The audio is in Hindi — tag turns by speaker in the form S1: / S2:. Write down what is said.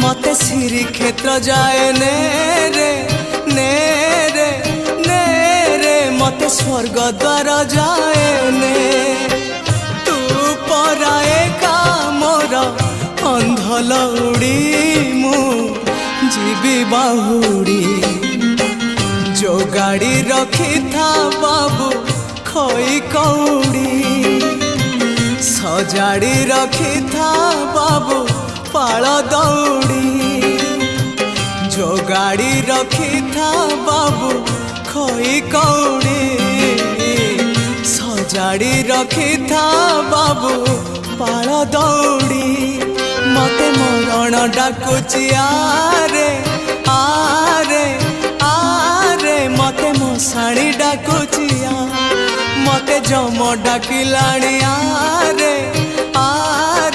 S1: मते श्री क्षेत्र जाए ने रे ने रे ने रे मते स्वर्ग द्वार जाए ने तू पराए का मोर अंधलौड़ी मु जीवी बाहुड़ी जो गाड़ी रखी था बाबू खई कौड़ी सजाड़ी रखी था बाबू पाल दौड़ी जो गाड़ी रखी था बाबू खई कौड़ी सजाड़ी रखी था बाबू पाल दौड़ी मते मरण डाकुची आरे आरे आरे मते मशाणी डाकुची मते जम डाकिलाणी आरे आरे